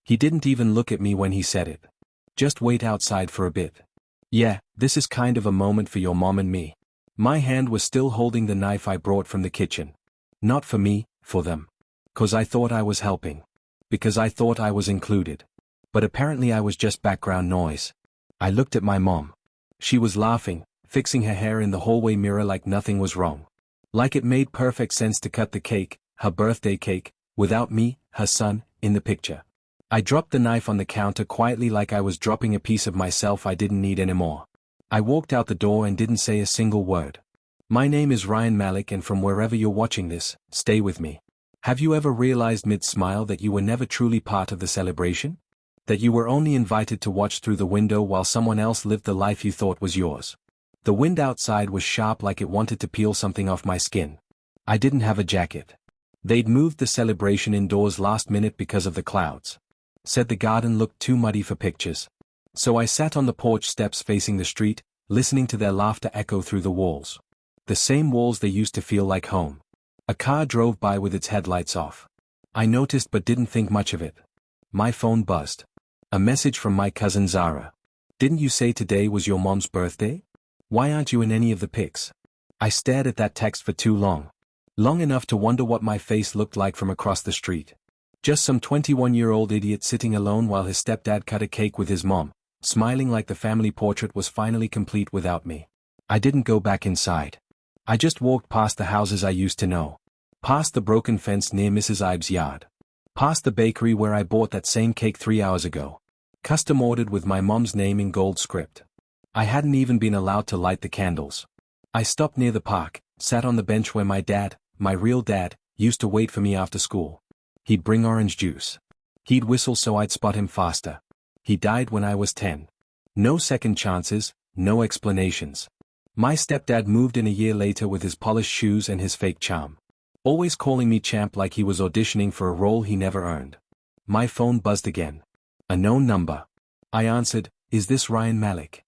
He didn't even look at me when he said it. Just wait outside for a bit. Yeah, this is kind of a moment for your mom and me. My hand was still holding the knife I brought from the kitchen. Not for me, for them. 'Cause I thought I was helping. Because I thought I was included. But apparently I was just background noise. I looked at my mom. She was laughing, fixing her hair in the hallway mirror like nothing was wrong. Like it made perfect sense to cut the cake, her birthday cake, without me, her son, in the picture. I dropped the knife on the counter quietly like I was dropping a piece of myself I didn't need anymore. I walked out the door and didn't say a single word. My name is Ryan Malik, and from wherever you're watching this, stay with me. Have you ever realized mid-smile that you were never truly part of the celebration? That you were only invited to watch through the window while someone else lived the life you thought was yours? The wind outside was sharp like it wanted to peel something off my skin. I didn't have a jacket. They'd moved the celebration indoors last minute because of the clouds. Said the garden looked too muddy for pictures. So I sat on the porch steps facing the street, listening to their laughter echo through the walls. The same walls they used to feel like home. A car drove by with its headlights off. I noticed but didn't think much of it. My phone buzzed. A message from my cousin Zara. Didn't you say today was your mom's birthday? Why aren't you in any of the pics? I stared at that text for too long. Long enough to wonder what my face looked like from across the street. Just some 21-year-old idiot sitting alone while his stepdad cut a cake with his mom, smiling like the family portrait was finally complete without me. I didn't go back inside. I just walked past the houses I used to know. Past the broken fence near Mrs. Ives' yard. Past the bakery where I bought that same cake 3 hours ago. Custom ordered with my mom's name in gold script. I hadn't even been allowed to light the candles. I stopped near the park, sat on the bench where my dad, my real dad, used to wait for me after school. He'd bring orange juice. He'd whistle so I'd spot him faster. He died when I was 10. No second chances, no explanations. My stepdad moved in a year later with his polished shoes and his fake charm. Always calling me champ like he was auditioning for a role he never earned. My phone buzzed again. A known number. I answered, "Is this Ryan Malik?"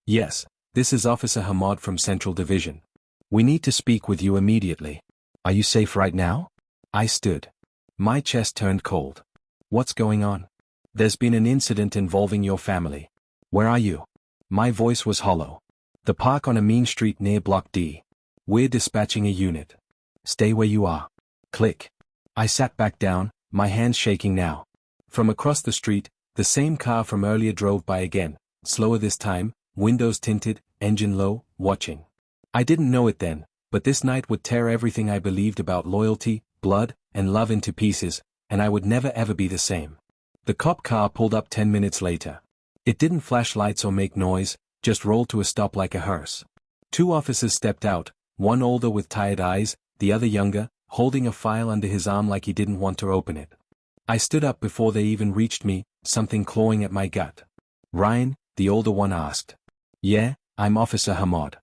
"Yes, this is Officer Hamad from Central Division. We need to speak with you immediately. Are you safe right now?" I stood. My chest turned cold. "What's going on?" "There's been an incident involving your family." "Where are you?" My voice was hollow. "The park on a mean street near Block D. We're dispatching a unit." "Stay where you are." Click. I sat back down, my hands shaking now. From across the street, the same car from earlier drove by again, slower this time, windows tinted, engine low, watching. I didn't know it then, but this night would tear everything I believed about loyalty, blood, and love into pieces, and I would never ever be the same. The cop car pulled up 10 minutes later. It didn't flash lights or make noise, just rolled to a stop like a hearse. 2 officers stepped out, one older with tired eyes, the other younger, holding a file under his arm like he didn't want to open it. I stood up before they even reached me, something clawing at my gut. "Ryan?" the older one asked. "Yeah, I'm Officer Hamad.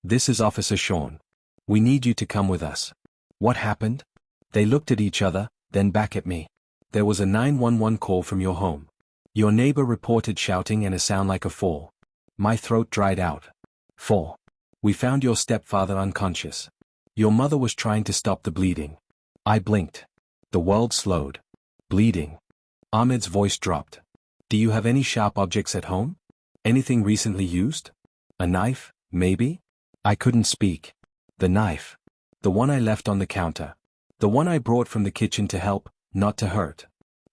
This is Officer Sean. We need you to come with us." "What happened?" They looked at each other, then back at me. "There was a 911 call from your home. Your neighbor reported shouting and a sound like a fall." My throat dried out. "Fall. We found your stepfather unconscious. Your mother was trying to stop the bleeding." I blinked. The world slowed. "Bleeding." Ahmed's voice dropped. "Do you have any sharp objects at home? Anything recently used? A knife, maybe?" I couldn't speak. The knife. The one I left on the counter. The one I brought from the kitchen to help, not to hurt.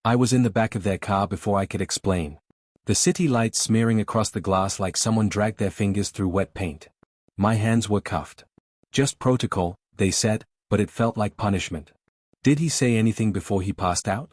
I was in the back of their car before I could explain. The city lights smearing across the glass like someone dragged their fingers through wet paint. My hands were cuffed. "Just protocol," they said, but it felt like punishment. "Did he say anything before he passed out?"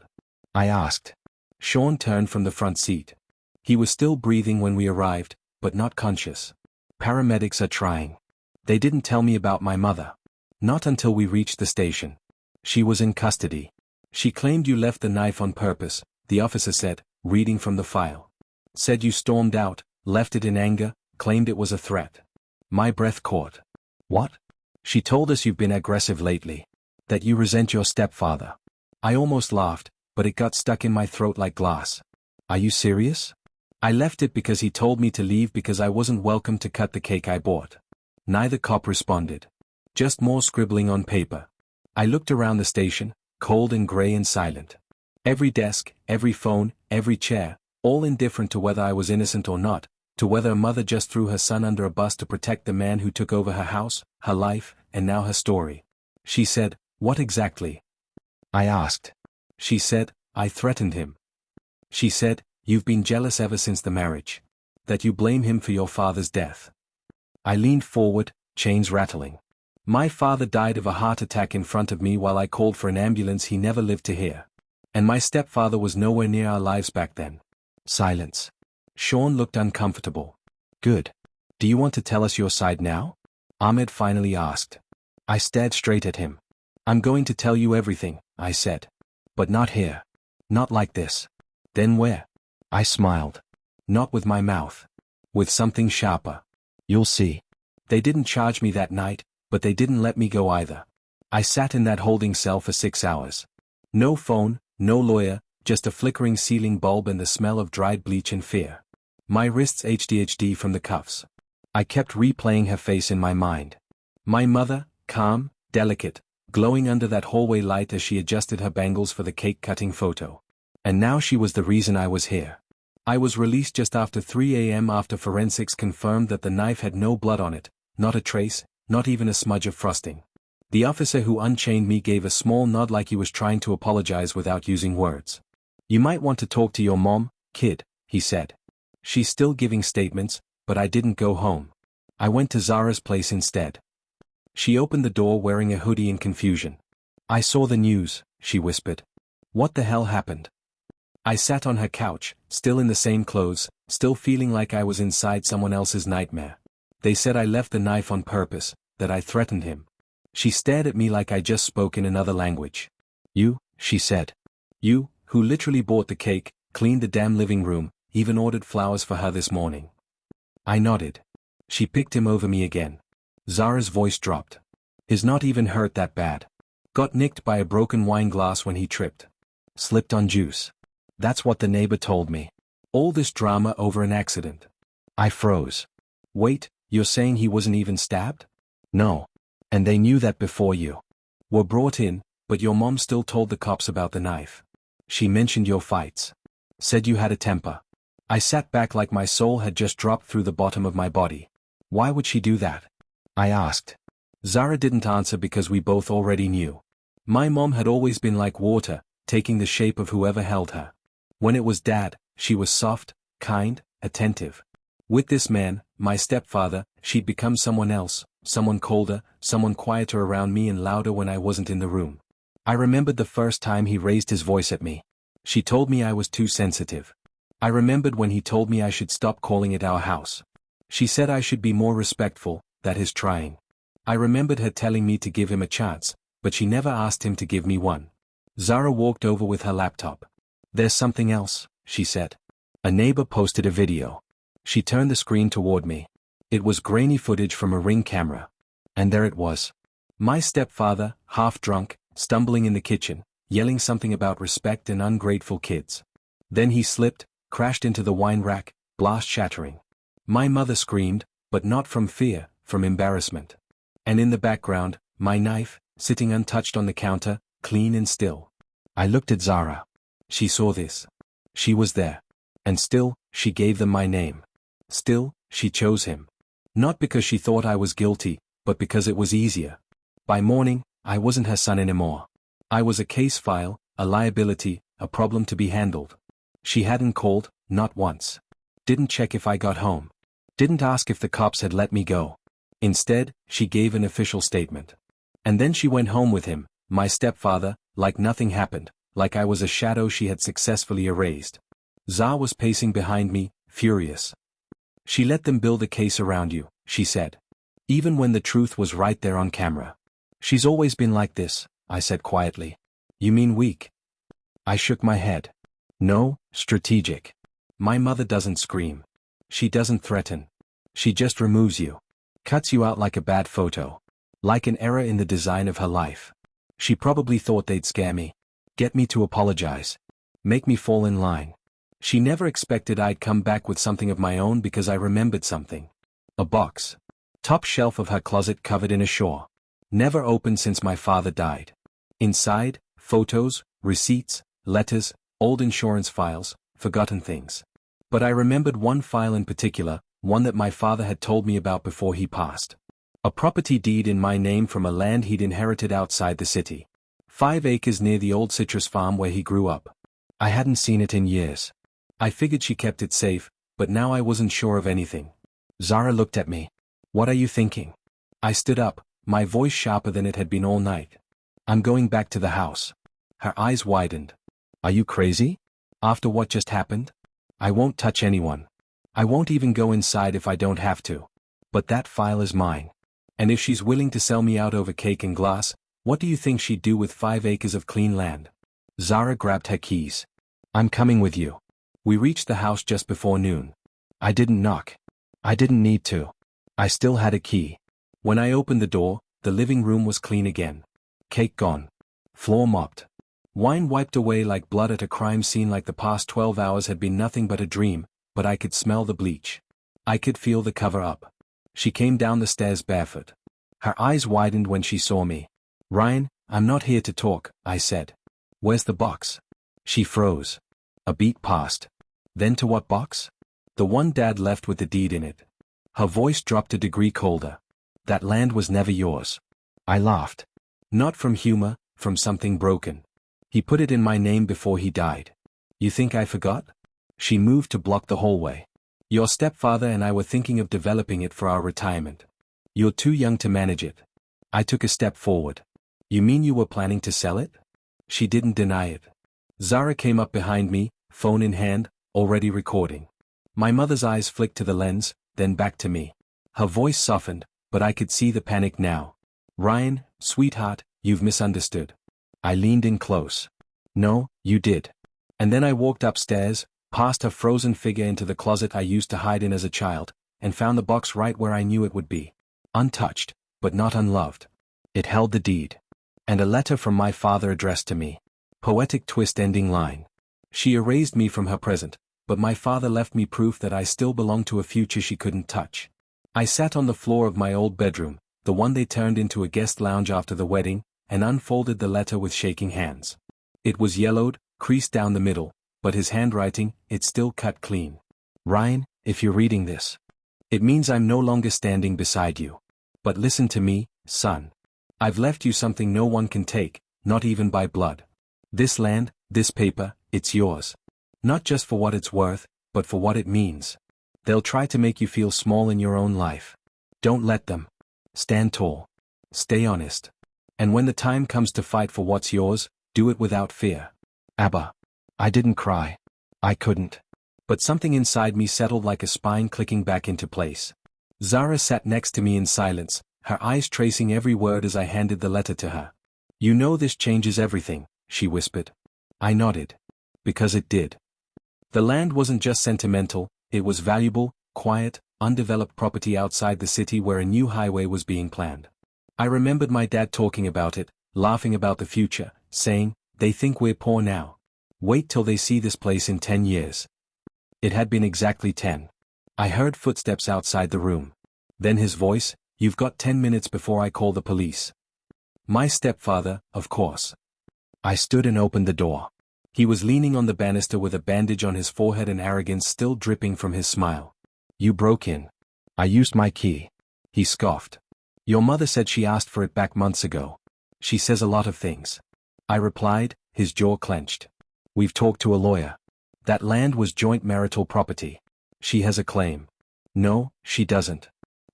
I asked. Sean turned from the front seat. He was still breathing when we arrived, but not conscious. "Paramedics are trying. They didn't tell me about my mother. Not until we reached the station. She was in custody. She claimed you left the knife on purpose," the officer said, reading from the file. "Said you stormed out, left it in anger, claimed it was a threat." My breath caught. "What?" "She told us you've been aggressive lately. That you resent your stepfather." I almost laughed, but it got stuck in my throat like glass. "Are you serious?" "I left it because he told me to leave because I wasn't welcome to cut the cake I bought." Neither cop responded. Just more scribbling on paper. I looked around the station, cold and gray and silent. Every desk, every phone, every chair, all indifferent to whether I was innocent or not, to whether a mother just threw her son under a bus to protect the man who took over her house, her life, and now her story. She said, "What exactly?" I asked. She said, "I threatened him." She said, "You've been jealous ever since the marriage. That you blame him for your father's death." I leaned forward, chains rattling. My father died of a heart attack in front of me while I called for an ambulance he never lived to hear. And my stepfather was nowhere near our lives back then. Silence. Sean looked uncomfortable. "Good. Do you want to tell us your side now?" Ahmed finally asked. I stared straight at him. "I'm going to tell you everything," I said. "But not here. Not like this." "Then where?" I smiled. "Not with my mouth. With something sharper. You'll see." They didn't charge me that night, but they didn't let me go either. I sat in that holding cell for 6 hours. No phone, no lawyer, just a flickering ceiling bulb and the smell of dried bleach and fear. My wrists HDHD from the cuffs. I kept replaying her face in my mind. My mother, calm, delicate, glowing under that hallway light as she adjusted her bangles for the cake-cutting photo. And now she was the reason I was here. I was released just after 3 a.m. after forensics confirmed that the knife had no blood on it, not a trace, not even a smudge of frosting. The officer who unchained me gave a small nod like he was trying to apologize without using words. "You might want to talk to your mom, kid," he said. "She's still giving statements, but I didn't go home. I went to Zara's place instead." She opened the door wearing a hoodie in confusion. "I saw the news," she whispered. "What the hell happened?" I sat on her couch, still in the same clothes, still feeling like I was inside someone else's nightmare. "They said I left the knife on purpose, that I threatened him." She stared at me like I just spoke in another language. "You," she said. "You, who literally bought the cake, cleaned the damn living room, even ordered flowers for her this morning." I nodded. She picked him over me again. Zara's voice dropped. "He's not even hurt that bad. Got nicked by a broken wine glass when he tripped. Slipped on juice. That's what the neighbor told me. All this drama over an accident." I froze. "Wait, you're saying he wasn't even stabbed?" "No. And they knew that before you were brought in, but your mom still told the cops about the knife. She mentioned your fights. Said you had a temper." I sat back like my soul had just dropped through the bottom of my body. "Why would she do that?" I asked. Zara didn't answer because we both already knew. My mom had always been like water, taking the shape of whoever held her. When it was Dad, she was soft, kind, attentive. With this man, my stepfather, she'd become someone else, someone colder, someone quieter around me and louder when I wasn't in the room. I remembered the first time he raised his voice at me. She told me I was too sensitive. I remembered when he told me I should stop calling it our house. She said I should be more respectful, that is trying. I remembered her telling me to give him a chance, but she never asked him to give me one. Zara walked over with her laptop. "There's something else," she said. A neighbor posted a video. She turned the screen toward me. It was grainy footage from a Ring camera. And there it was. My stepfather, half drunk, stumbling in the kitchen, yelling something about respect and ungrateful kids. Then he slipped, crashed into the wine rack, glass shattering. My mother screamed, but not from fear, from embarrassment. And in the background, my knife, sitting untouched on the counter, clean and still. I looked at Zara. She saw this. She was there. And still, she gave them my name. Still, she chose him. Not because she thought I was guilty, but because it was easier. By morning, I wasn't her son anymore. I was a case file, a liability, a problem to be handled. She hadn't called, not once. Didn't check if I got home. Didn't ask if the cops had let me go. Instead, she gave an official statement. And then she went home with him, my stepfather, like nothing happened, like I was a shadow she had successfully erased. Zara was pacing behind me, furious. "She let them build a case around you," she said. "Even when the truth was right there on camera." "She's always been like this," I said quietly. "You mean weak?" I shook my head. "No, strategic. My mother doesn't scream. She doesn't threaten. She just removes you. Cuts you out like a bad photo. Like an error in the design of her life. She probably thought they'd scare me. Get me to apologize. Make me fall in line. She never expected I'd come back with something of my own because I remembered something. A box. Top shelf of her closet covered in a shawl. Never opened since my father died. Inside, photos, receipts, letters, old insurance files, forgotten things. But I remembered one file in particular, one that my father had told me about before he passed. A property deed in my name from a land he'd inherited outside the city. 5 acres near the old citrus farm where he grew up. I hadn't seen it in years. I figured she kept it safe, but now I wasn't sure of anything. Zara looked at me. "What are you thinking?" I stood up, my voice sharper than it had been all night. "I'm going back to the house." Her eyes widened. "Are you crazy? After what just happened? I won't touch anyone. I won't even go inside if I don't have to. But that file is mine. And if she's willing to sell me out over cake and glass, what do you think she'd do with 5 acres of clean land?" Zara grabbed her keys. "I'm coming with you." We reached the house just before noon. I didn't knock. I didn't need to. I still had a key. When I opened the door, the living room was clean again. Cake gone. Floor mopped. Wine wiped away like blood at a crime scene, like the past 12 hours had been nothing but a dream, but I could smell the bleach. I could feel the cover-up. She came down the stairs barefoot. Her eyes widened when she saw me. "Ryan, I'm not here to talk," I said. "Where's the box?" She froze. A beat passed. "Then to what box?" "The one Dad left with the deed in it." Her voice dropped a degree colder. "That land was never yours." I laughed. Not from humor, from something broken. "He put it in my name before he died. You think I forgot?" She moved to block the hallway. "Your stepfather and I were thinking of developing it for our retirement. You're too young to manage it." I took a step forward. "You mean you were planning to sell it?" She didn't deny it. Zara came up behind me, phone in hand, already recording. My mother's eyes flicked to the lens, then back to me. Her voice softened, but I could see the panic now. "Ryan, sweetheart, you've misunderstood." I leaned in close. "No, you did." And then I walked upstairs, past her frozen figure into the closet I used to hide in as a child, and found the box right where I knew it would be. Untouched, but not unloved. It held the deed. And a letter from my father addressed to me. Poetic twist-ending line. She erased me from her present, but my father left me proof that I still belonged to a future she couldn't touch. I sat on the floor of my old bedroom, the one they turned into a guest lounge after the wedding, and unfolded the letter with shaking hands. It was yellowed, creased down the middle, but his handwriting, it still cut clean. "Ryan, if you're reading this, it means I'm no longer standing beside you. But listen to me, son. I've left you something no one can take, not even by blood. This land, this paper, it's yours. Not just for what it's worth, but for what it means. They'll try to make you feel small in your own life. Don't let them. Stand tall. Stay honest. And when the time comes to fight for what's yours, do it without fear." Abba. I didn't cry. I couldn't. But something inside me settled like a spine clicking back into place. Zara sat next to me in silence, her eyes tracing every word as I handed the letter to her. "You know this changes everything," she whispered. I nodded. Because it did. The land wasn't just sentimental, it was valuable, quiet, undeveloped property outside the city where a new highway was being planned. I remembered my dad talking about it, laughing about the future, saying, "They think we're poor now. Wait till they see this place in 10 years. It had been exactly 10. I heard footsteps outside the room. Then his voice, "You've got 10 minutes before I call the police." My stepfather, of course. I stood and opened the door. He was leaning on the banister with a bandage on his forehead and arrogance still dripping from his smile. "You broke in." "I used my key." He scoffed. "Your mother said she asked for it back months ago. She says a lot of things." I replied, his jaw clenched. "We've talked to a lawyer. That land was joint marital property. She has a claim." "No, she doesn't."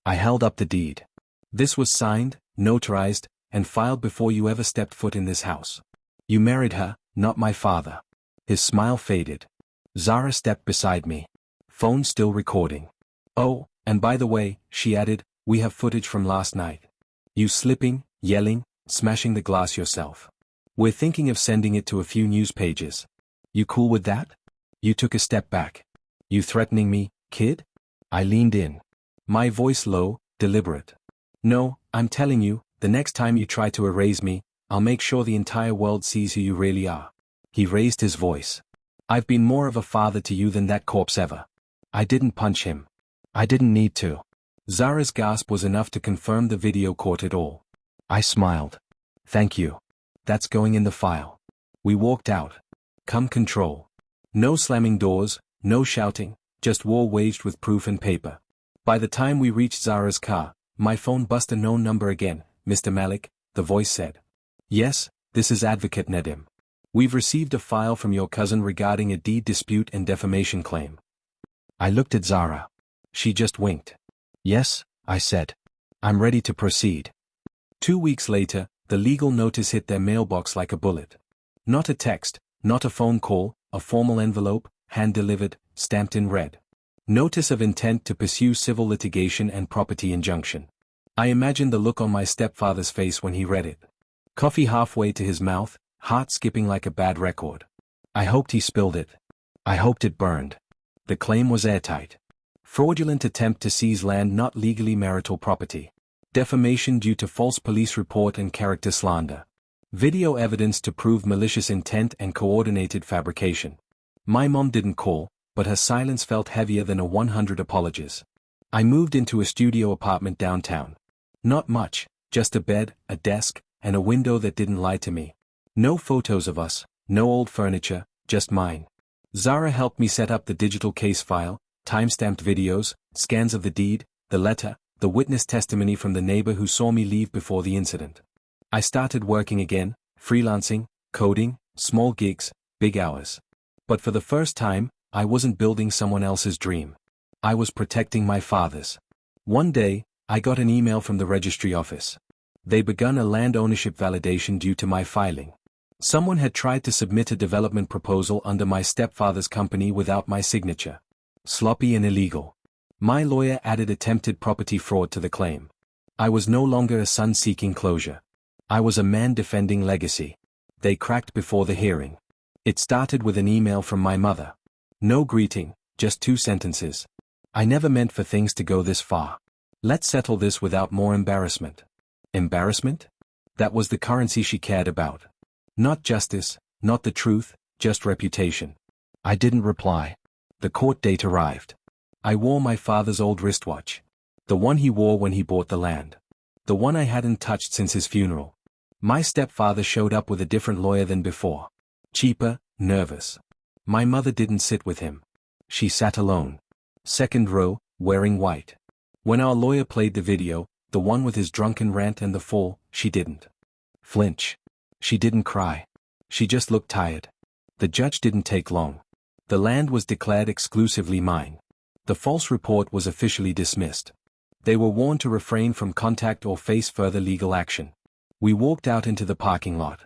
I held up the deed. "This was signed, notarized, and filed before you ever stepped foot in this house. You married her, not my father." His smile faded. Zara stepped beside me. Phone still recording. "Oh, and by the way," she added, "we have footage from last night. You slipping, yelling, smashing the glass yourself. We're thinking of sending it to a few news pages. You cool with that?" You took a step back. "You threatening me, kid?" I leaned in. My voice low, deliberate. "No, I'm telling you, the next time you try to erase me, I'll make sure the entire world sees who you really are." He raised his voice. "I've been more of a father to you than that corpse ever." I didn't punch him. I didn't need to. Zara's gasp was enough to confirm the video caught it all. I smiled. "Thank you. That's going in the file." We walked out. Come control. No slamming doors, no shouting, just war waged with proof and paper. By the time we reached Zara's car, my phone buzzed a known number again. Mr. Malik, the voice said. Yes, this is Advocate Nedim. We've received a file from your cousin regarding a deed dispute and defamation claim. I looked at Zara. She just winked. Yes, I said. I'm ready to proceed. 2 weeks later, the legal notice hit their mailbox like a bullet. Not a text, not a phone call, a formal envelope, hand-delivered, stamped in red. Notice of intent to pursue civil litigation and property injunction. I imagined the look on my stepfather's face when he read it. Coffee halfway to his mouth, heart skipping like a bad record. I hoped he spilled it. I hoped it burned. The claim was airtight. Fraudulent attempt to seize land not legally marital property. Defamation due to false police report and character slander. Video evidence to prove malicious intent and coordinated fabrication. My mom didn't call, but her silence felt heavier than a 100 apologies. I moved into a studio apartment downtown. Not much, just a bed, a desk, and a window that didn't lie to me. No photos of us, no old furniture, just mine. Zara helped me set up the digital case file, time-stamped videos, scans of the deed, the letter, the witness testimony from the neighbor who saw me leave before the incident. I started working again, freelancing, coding, small gigs, big hours. But for the first time, I wasn't building someone else's dream. I was protecting my father's. One day, I got an email from the registry office. They begun a land ownership validation due to my filing. Someone had tried to submit a development proposal under my stepfather's company without my signature. Sloppy and illegal. My lawyer added attempted property fraud to the claim. I was no longer a son seeking closure. I was a man defending legacy. They cracked before the hearing. It started with an email from my mother. No greeting, just 2 sentences. I never meant for things to go this far. Let's settle this without more embarrassment. Embarrassment? That was the currency she cared about. Not justice, not the truth, just reputation. I didn't reply. The court date arrived. I wore my father's old wristwatch. The one he wore when he bought the land. The one I hadn't touched since his funeral. My stepfather showed up with a different lawyer than before. Cheaper, nervous. My mother didn't sit with him. She sat alone. Second row, wearing white. When our lawyer played the video, the one with his drunken rant and the fall, she didn't flinch. She didn't cry. She just looked tired. The judge didn't take long. The land was declared exclusively mine. The false report was officially dismissed. They were warned to refrain from contact or face further legal action. We walked out into the parking lot.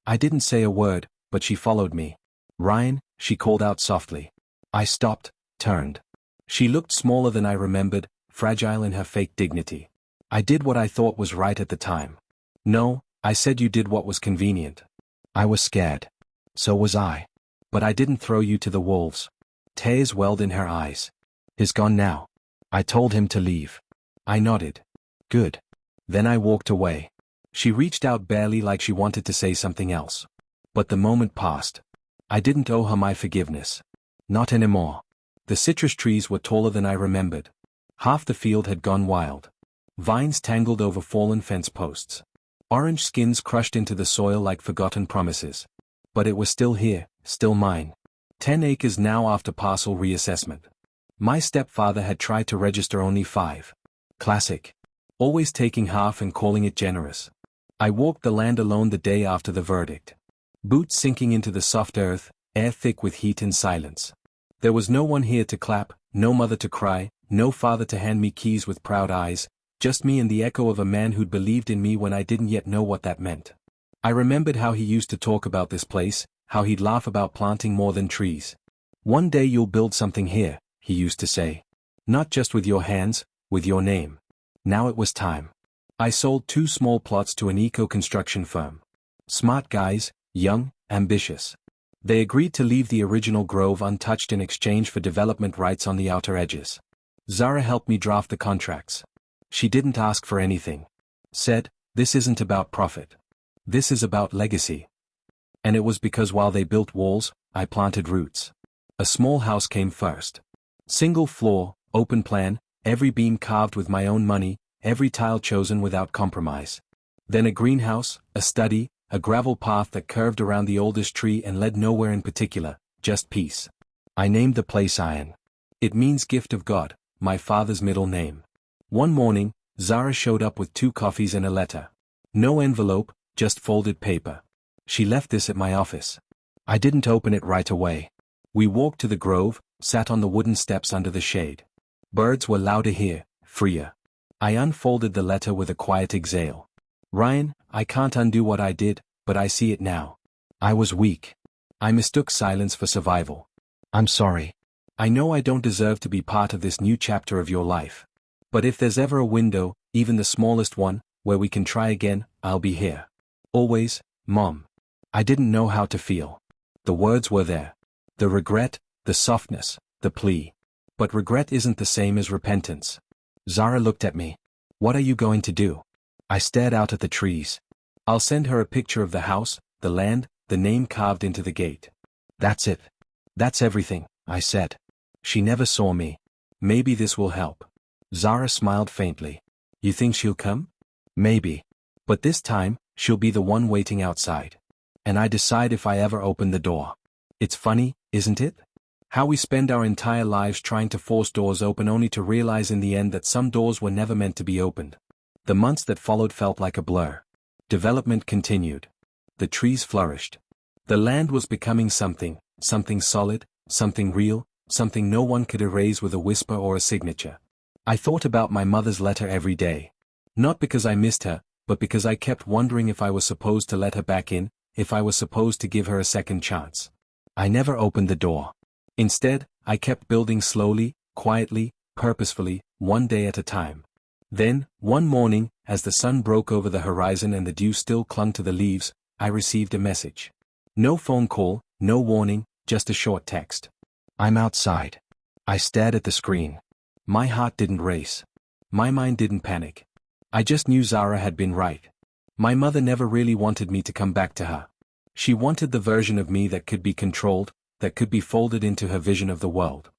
I didn't say a word, but she followed me. Ryan, she called out softly. I stopped, turned. She looked smaller than I remembered, fragile in her fake dignity. I did what I thought was right at the time. No, I said you did what was convenient. I was scared. So was I. But I didn't throw you to the wolves. Tears welled in her eyes. He's gone now. I told him to leave. I nodded. Good. Then I walked away. She reached out barely like she wanted to say something else. But the moment passed. I didn't owe her my forgiveness. Not anymore. The citrus trees were taller than I remembered. Half the field had gone wild. Vines tangled over fallen fence posts. Orange skins crushed into the soil like forgotten promises. But it was still here, still mine. 10 acres now after parcel reassessment. My stepfather had tried to register only 5. Classic. Always taking half and calling it generous. I walked the land alone the day after the verdict. Boots sinking into the soft earth, air thick with heat and silence. There was no one here to clap, no mother to cry, no father to hand me keys with proud eyes, just me and the echo of a man who'd believed in me when I didn't yet know what that meant. I remembered how he used to talk about this place, how he'd laugh about planting more than trees. One day you'll build something here, he used to say. Not just with your hands, with your name. Now it was time. I sold 2 small plots to an eco-construction firm. Smart guys, young, ambitious. They agreed to leave the original grove untouched in exchange for development rights on the outer edges. Zara helped me draft the contracts. She didn't ask for anything. Said, this isn't about profit. This is about legacy. And it was because while they built walls, I planted roots. A small house came first. Single floor, open plan, every beam carved with my own money, every tile chosen without compromise. Then a greenhouse, a study, a gravel path that curved around the oldest tree and led nowhere in particular, just peace. I named the place Iron. It means gift of God, my father's middle name. One morning, Zara showed up with 2 coffees and a letter. No envelope, just folded paper. She left this at my office. I didn't open it right away. We walked to the grove, sat on the wooden steps under the shade. Birds were louder here, freer. I unfolded the letter with a quiet exhale. Ryan, I can't undo what I did, but I see it now. I was weak. I mistook silence for survival. I'm sorry. I know I don't deserve to be part of this new chapter of your life. But if there's ever a window, even the smallest one, where we can try again, I'll be here. Always, Mom. I didn't know how to feel. The words were there. The regret, the softness, the plea. But regret isn't the same as repentance. Zara looked at me. What are you going to do? I stared out at the trees. I'll send her a picture of the house, the land, the name carved into the gate. That's it. That's everything, I said. She never saw me. Maybe this will help. Zara smiled faintly. You think she'll come? Maybe. But this time, she'll be the one waiting outside. And I decide if I ever open the door. It's funny, isn't it? How we spend our entire lives trying to force doors open only to realize in the end that some doors were never meant to be opened. The months that followed felt like a blur. Development continued. The trees flourished. The land was becoming something solid, something real, something no one could erase with a whisper or a signature. I thought about my mother's letter every day. Not because I missed her, but because I kept wondering if I was supposed to let her back in, if I was supposed to give her a second chance. I never opened the door. Instead, I kept building slowly, quietly, purposefully, one day at a time. Then, one morning, as the sun broke over the horizon and the dew still clung to the leaves, I received a message. No phone call, no warning, just a short text. I'm outside. I stared at the screen. My heart didn't race. My mind didn't panic. I just knew Zara had been right. My mother never really wanted me to come back to her. She wanted the version of me that could be controlled, that could be folded into her vision of the world.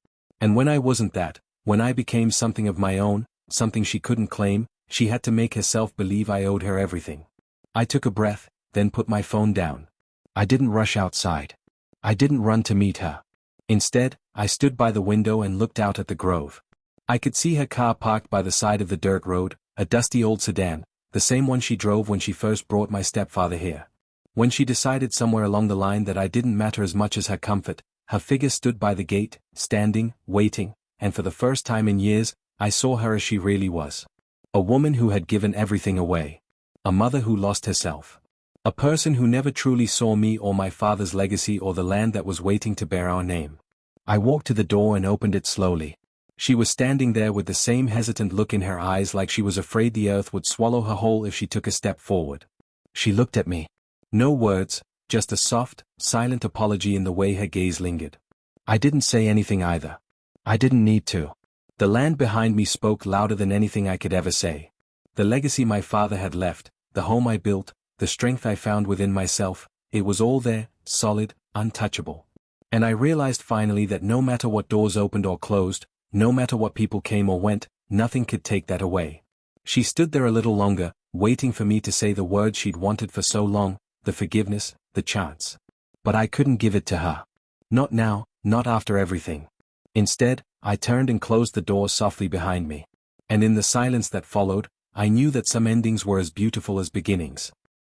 And when I wasn't that, when I became something of my own, something she couldn't claim, she had to make herself believe I owed her everything. I took a breath, then put my phone down. I didn't rush outside. I didn't run to meet her. Instead, I stood by the window and looked out at the grove. I could see her car parked by the side of the dirt road, a dusty old sedan, the same one she drove when she first brought my stepfather here. When she decided somewhere along the line that I didn't matter as much as her comfort, her figure stood by the gate, standing, waiting, and for the first time in years, I saw her as she really was. A woman who had given everything away. A mother who lost herself. A person who never truly saw me or my father's legacy or the land that was waiting to bear our name. I walked to the door and opened it slowly. She was standing there with the same hesitant look in her eyes, like she was afraid the earth would swallow her whole if she took a step forward. She looked at me. No words, just a soft, silent apology in the way her gaze lingered. I didn't say anything either. I didn't need to. The land behind me spoke louder than anything I could ever say. The legacy my father had left, the home I built, the strength I found within myself, it was all there, solid, untouchable. And I realized finally that no matter what doors opened or closed, no matter what people came or went, nothing could take that away. She stood there a little longer, waiting for me to say the words she'd wanted for so long, the forgiveness, the chance. But I couldn't give it to her. Not now, not after everything. Instead, I turned and closed the door softly behind me. And in the silence that followed, I knew that some endings were as beautiful as beginnings.